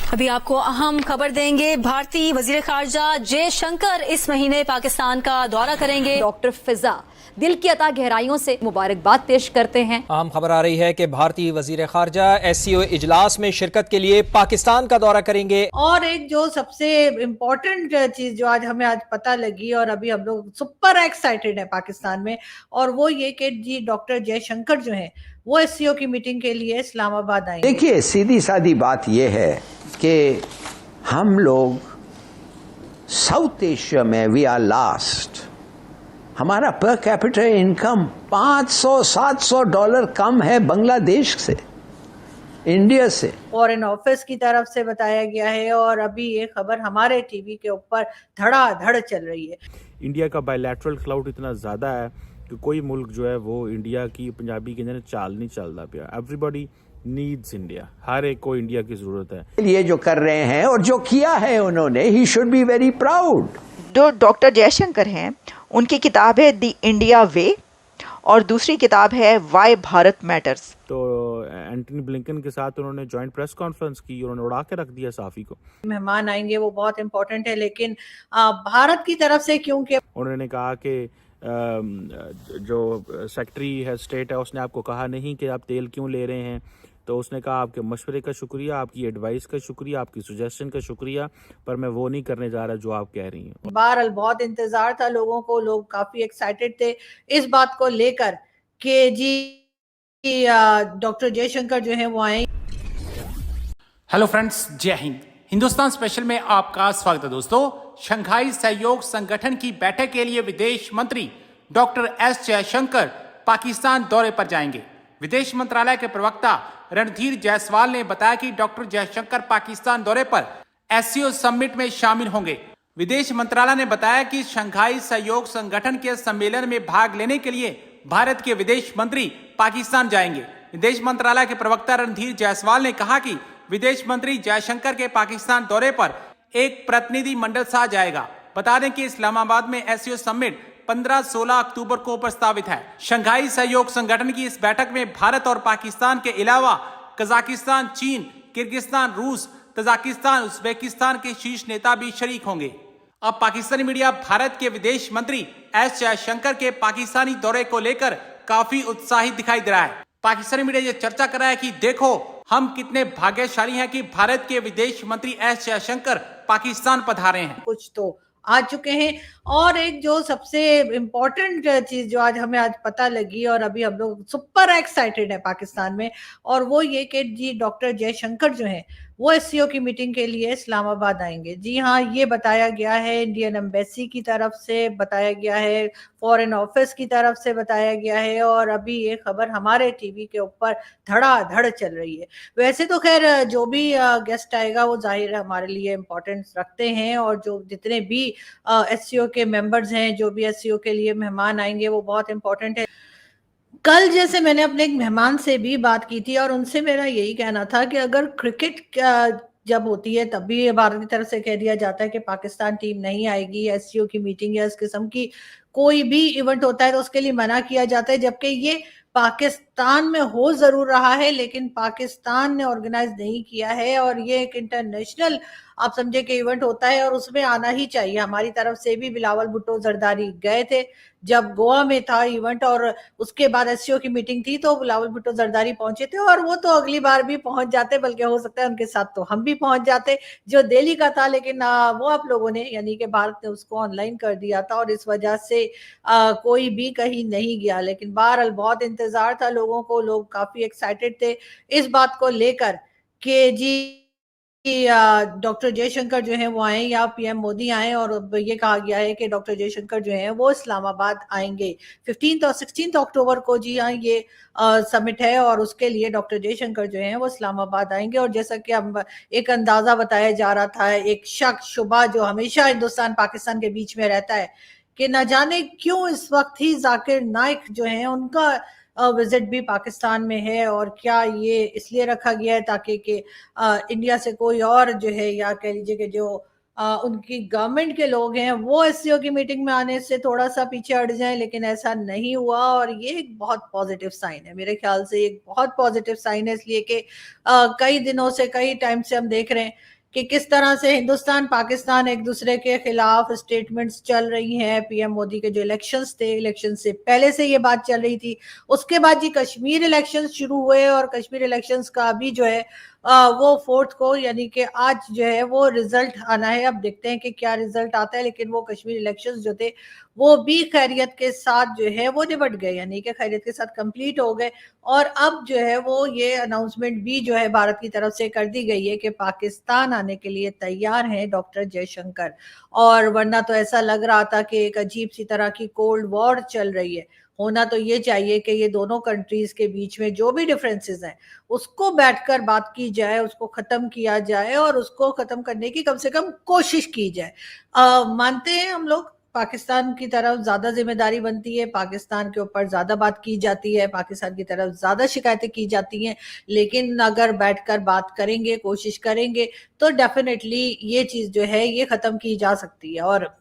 अभी आपको अहम खबर देंगे। भारतीय वजीर खारजा जयशंकर इस महीने पाकिस्तान का दौरा करेंगे। डॉक्टर फिजा दिल की अता गहराइयों से मुबारकबाद पेश करते हैं। अहम खबर आ रही है कि भारतीय वजीर खारजा SCO इजलास में शिरकत के लिए पाकिस्तान का दौरा करेंगे। और एक जो सबसे इम्पोर्टेंट चीज जो हमें आज पता लगी और अभी हम लोग सुपर एक्साइटेड है पाकिस्तान में, और वो ये कि जी डॉक्टर जयशंकर जो हैं वो SCO की मीटिंग के लिए इस्लामाबाद आएंगे। देखिए, सीधी सादी बात ये है कि हम लोग साउथ एशिया में वी आर लास्ट। हमारा पर कैपिटा इनकम $500-700 कम है बांग्लादेश से, इंडिया से। फॉरेन ऑफिस की तरफ से बताया गया है और अभी ये खबर हमारे टीवी के ऊपर धड़ाधड़ चल रही है। इंडिया का बायलैटरल क्लाउड इतना ज़्यादा है कि कोई मुल्क जो है वो इंडिया की पंजाबी के अंदर चाल नहीं चलता पिया। एवरीबॉडी नीड्स इंडिया, हर एक को इंडिया की ज़रूरत है। ये जो कर रहे हैं और जो किया है उन्होंने, he should be very proud. जो डॉक्टर जयशंकर हैं उनकी किताब है द इंडिया वे और दूसरी किताब है वाई भारत मैटर्स। तो एंटनी ब्लिंकन के साथ उन्होंने जॉइंट प्रेस कॉन्फ्रेंस की, उन्होंने उड़ा के रख दिया साफी को। मेहमान आएंगे वो बहुत इंपॉर्टेंट है, लेकिन भारत की तरफ से क्योंकि उन्होंने कहा कि जो सेक्रेटरी है स्टेट है उसने आपको कहा नहीं कि आप तेल क्यों ले रहे हैं, तो उसने कहा आपके मशवरे का शुक्रिया, आपकी एडवाइस का शुक्रिया, आपकी सुजेशन का शुक्रिया, पर मैं वो नहीं करने जा रहा जो आप कह रही हैं। बहरहाल बहुत इंतजार था लोगों को, लोग काफी एक्साइटेड थे इस बात को लेकर कि जी डॉक्टर जयशंकर जो है वो आए। हेलो फ्रेंड्स, जय हिंद। हिंदुस्तान स्पेशल में आपका स्वागत है दोस्तों। शंघाई सहयोग संगठन की बैठक के लिए विदेश मंत्री डॉक्टर S जयशंकर पाकिस्तान दौरे पर जाएंगे। विदेश मंत्रालय के प्रवक्ता रणधीर जायसवाल ने बताया कि डॉक्टर जयशंकर पाकिस्तान दौरे पर SCO समिट में शामिल होंगे। विदेश मंत्रालय ने बताया कि शंघाई सहयोग संगठन के सम्मेलन में भाग लेने के लिए भारत के विदेश मंत्री पाकिस्तान जाएंगे। विदेश मंत्रालय के प्रवक्ता रणधीर जायसवाल ने कहा कि विदेश मंत्री जयशंकर के पाकिस्तान दौरे पर एक प्रतिनिधि मंडल साथ जाएगा। बता दें कि इस्लामाबाद में SCO समिट 15-16 अक्टूबर को प्रस्तावित है। शंघाई सहयोग संगठन की इस बैठक में भारत और पाकिस्तान के अलावा कजाकिस्तान, चीन, किर्गिस्तान, रूस, तजाकिस्तान, उज्बेकिस्तान के शीर्ष नेता भी शरीक होंगे। अब पाकिस्तानी मीडिया भारत के विदेश मंत्री S जयशंकर के पाकिस्तानी दौरे को लेकर काफी उत्साहित दिखाई दे रहा है। पाकिस्तानी मीडिया ये चर्चा कर रहा है कि देखो हम कितने भाग्यशाली हैं कि भारत के विदेश मंत्री S जयशंकर पाकिस्तान पधारे हैं। कुछ तो आ चुके हैं। और एक जो सबसे इम्पोर्टेंट चीज जो हमें आज पता लगी और अभी हम लोग सुपर एक्साइटेड है पाकिस्तान में, और वो ये कि जी डॉक्टर जयशंकर जो हैं वो SCO की मीटिंग के लिए इस्लामाबाद आएंगे। जी हाँ, ये बताया गया है, इंडियन एम्बेसी की तरफ से बताया गया है, फॉरेन ऑफिस की तरफ से बताया गया है, और अभी ये खबर हमारे टीवी के ऊपर धड़ाधड़ चल रही है। वैसे तो खैर जो भी गेस्ट आएगा वो जाहिर है हमारे लिए इम्पोर्टेंस रखते हैं, और जो जितने भी SCO के मेंबर्स हैं, जो भी SCO के लिए मेहमान आएंगे वो बहुत इंपॉर्टेंट है। कल जैसे मैंने अपने एक मेहमान से भी बात की थी और उनसे मेरा यही कहना था कि अगर क्रिकेट जब होती है तब भी भारत की तरफ से कह दिया जाता है कि पाकिस्तान टीम नहीं आएगी, SCO की मीटिंग या इस किस्म की कोई भी इवेंट होता है तो उसके लिए मना किया जाता है, जबकि ये पाकिस्तान में हो जरूर रहा है लेकिन पाकिस्तान ने ऑर्गेनाइज नहीं किया है, और ये एक इंटरनेशनल आप समझे कि इवेंट होता है और उसमें आना ही चाहिए। हमारी तरफ से भी बिलावल भुट्टो जरदारी गए थे जब गोवा में था इवेंट, और उसके बाद SCO की मीटिंग थी तो बिलावल भुट्टो जरदारी पहुंचे थे, और वो तो अगली बार भी पहुंच जाते, बल्कि हो सकता है उनके साथ तो हम भी पहुंच जाते जो दिल्ली का था, लेकिन वो आप लोगों ने यानी कि भारत ने उसको ऑनलाइन कर दिया था और इस वजह से कोई भी कहीं नहीं गया। लेकिन बहरहाल बहुत इंतजार था लोगों को, लोग काफी एक्साइटेड थे इस बात को लेकर कि जी डॉक्टर जयशंकर जो है वो आए या PM मोदी आए, और अब ये कहा गया है कि डॉक्टर जयशंकर जो है वो इस्लामाबाद आएंगे 15 और 16 अक्टूबर को। जी हाँ, ये समिट है और उसके लिए डॉक्टर जयशंकर जो है वो इस्लामाबाद आएंगे। और जैसा कि अब एक अंदाजा बताया जा रहा था, एक शक शुबा जो हमेशा हिंदुस्तान पाकिस्तान के बीच में रहता है कि न जाने क्यों इस वक्त ही जाकिर नाइक जो है उनका विजिट भी पाकिस्तान में है, और क्या ये इसलिए रखा गया है ताकि कि इंडिया से कोई और जो है, या कह लीजिए कि जो उनकी गवर्नमेंट के लोग हैं वो SCO की मीटिंग में आने से थोड़ा सा पीछे हट जाएं, लेकिन ऐसा नहीं हुआ। और ये एक बहुत पॉजिटिव साइन है, मेरे ख्याल से एक बहुत पॉजिटिव साइन है, इसलिए कि कई दिनों से, कई टाइम से हम देख रहे हैं कि किस तरह से हिंदुस्तान पाकिस्तान एक दूसरे के खिलाफ स्टेटमेंट्स चल रही हैं। पीएम मोदी के जो इलेक्शंस थे, इलेक्शन से पहले से ये बात चल रही थी, उसके बाद जी कश्मीर इलेक्शंस शुरू हुए और कश्मीर इलेक्शंस का अभी जो है वो 4 को यानी कि आज जो है वो रिजल्ट आना है। अब देखते हैं कि क्या रिजल्ट आता है, लेकिन वो कश्मीर इलेक्शंस जो थे वो भी खैरियत के साथ जो है वो निपट गए, यानी कि खैरियत के साथ कंप्लीट हो गए। और अब जो है वो ये अनाउंसमेंट भी जो है भारत की तरफ से कर दी गई है कि पाकिस्तान आने के लिए तैयार हैं डॉक्टर जयशंकर। और वरना तो ऐसा लग रहा था कि एक अजीब सी तरह की कोल्ड वॉर चल रही है। होना तो ये चाहिए कि ये दोनों कंट्रीज के बीच में जो भी डिफरेंसेस हैं उसको बैठकर बात की जाए, उसको खत्म किया जाए और उसको खत्म करने की कम से कम कोशिश की जाए। मानते हैं हम लोग पाकिस्तान की तरफ ज्यादा जिम्मेदारी बनती है, पाकिस्तान के ऊपर ज्यादा बात की जाती है, पाकिस्तान की तरफ ज्यादा शिकायतें की जाती हैं, लेकिन अगर बैठकर बात करेंगे, कोशिश करेंगे तो डेफिनेटली ये चीज जो है ये खत्म की जा सकती है। और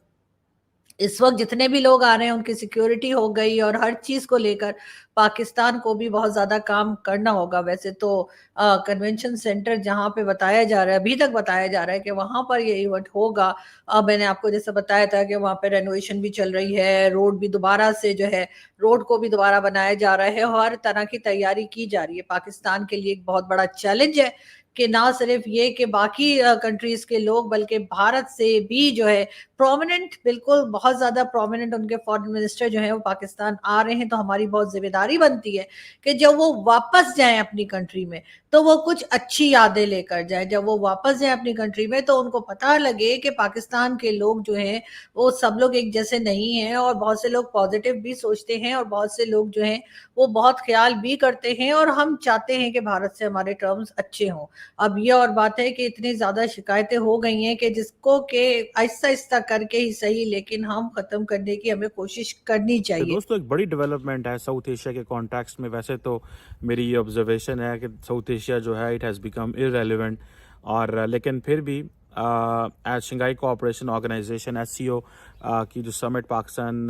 इस वक्त जितने भी लोग आ रहे हैं उनकी सिक्योरिटी हो गई और हर चीज को लेकर पाकिस्तान को भी बहुत ज्यादा काम करना होगा। वैसे तो कन्वेंशन सेंटर जहां पे बताया जा रहा है, अभी तक बताया जा रहा है कि वहां पर ये इवेंट होगा। मैंने आपको जैसे बताया था कि वहां पे रेनोवेशन भी चल रही है, रोड भी दोबारा से जो है रोड को भी दोबारा बनाया जा रहा है, हर तरह की तैयारी की जा रही है। पाकिस्तान के लिए एक बहुत बड़ा चैलेंज है कि ना सिर्फ ये कि बाकी कंट्रीज के लोग बल्कि भारत से भी जो है प्रोमिनेंट, बिल्कुल बहुत ज्यादा प्रोमिनेंट उनके फॉरेन मिनिस्टर जो है वो पाकिस्तान आ रहे हैं। तो हमारी बहुत जिम्मेदारी बनती है कि जब वो वापस जाएं अपनी कंट्री में तो वो कुछ अच्छी यादें लेकर जाएं। जब वो वापस जाएं अपनी कंट्री में तो उनको पता लगे कि पाकिस्तान के लोग जो हैं वो सब लोग एक जैसे नहीं हैं, और बहुत से लोग पॉजिटिव भी सोचते हैं और बहुत से लोग जो हैं वो बहुत ख्याल भी करते हैं, और हम चाहते हैं कि भारत से हमारे टर्म्स अच्छे हों। अब ये और बात है कि इतनी ज्यादा शिकायतें हो गई हैं कि जिसको के आहिस्ता आहिस्ता करके ही सही, लेकिन हम खत्म करने की हमें कोशिश करनी चाहिए। दोस्तों, एक बड़ी डेवलपमेंट है साउथ एशिया के कॉन्टेक्स्ट में। वैसे तो मेरी ये ऑब्जर्वेशन है कि साउथ एशिया जो है इट हैज़ बिकम इररेलेवेंट, और लेकिन फिर भी as Shanghai cooperation organisation SCO की जो समिट पाकिस्तान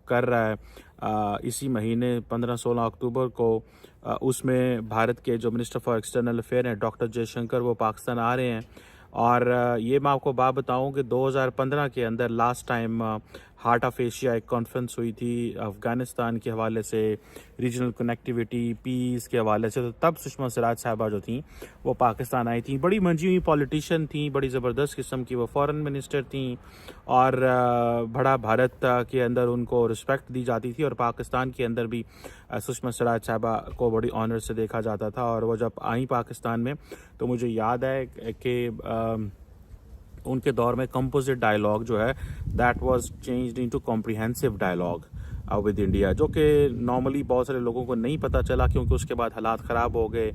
कर रहा है इसी महीने 15-16 अक्टूबर को, उसमें भारत के जो मिनिस्टर फॉर एक्सटर्नल अफेयर हैं डॉक्टर जयशंकर वो पाकिस्तान आ रहे हैं। और ये मैं आपको बात बताऊं कि 2015 के अंदर last time heart of Asia एक कॉन्फ्रेंस हुई थी अफ़गानिस्तान के हवाले से, रीजनल कनेक्टिविटी, पीस के हवाले से। तो तब सुषमा स्वराज साहबा जो थी वो पाकिस्तान आई थी, बड़ी मंजी हुई पॉलिटिशियन थी, बड़ी ज़बरदस्त किस्म की वो फॉरेन मिनिस्टर थी, और बड़ा भारत के अंदर उनको रिस्पेक्ट दी जाती थी, और पाकिस्तान के अंदर भी सुषमा स्वराज साहबा को बड़ी ऑनर से देखा जाता था। और वो जब आई पाकिस्तान में तो मुझे याद है कि उनके दौर में कंपोजिट डायलॉग जो है that was changed into comprehensive dialogue with India, जो कि नॉर्मली बहुत सारे लोगों को नहीं पता चला क्योंकि उसके बाद हालात ख़राब हो गए।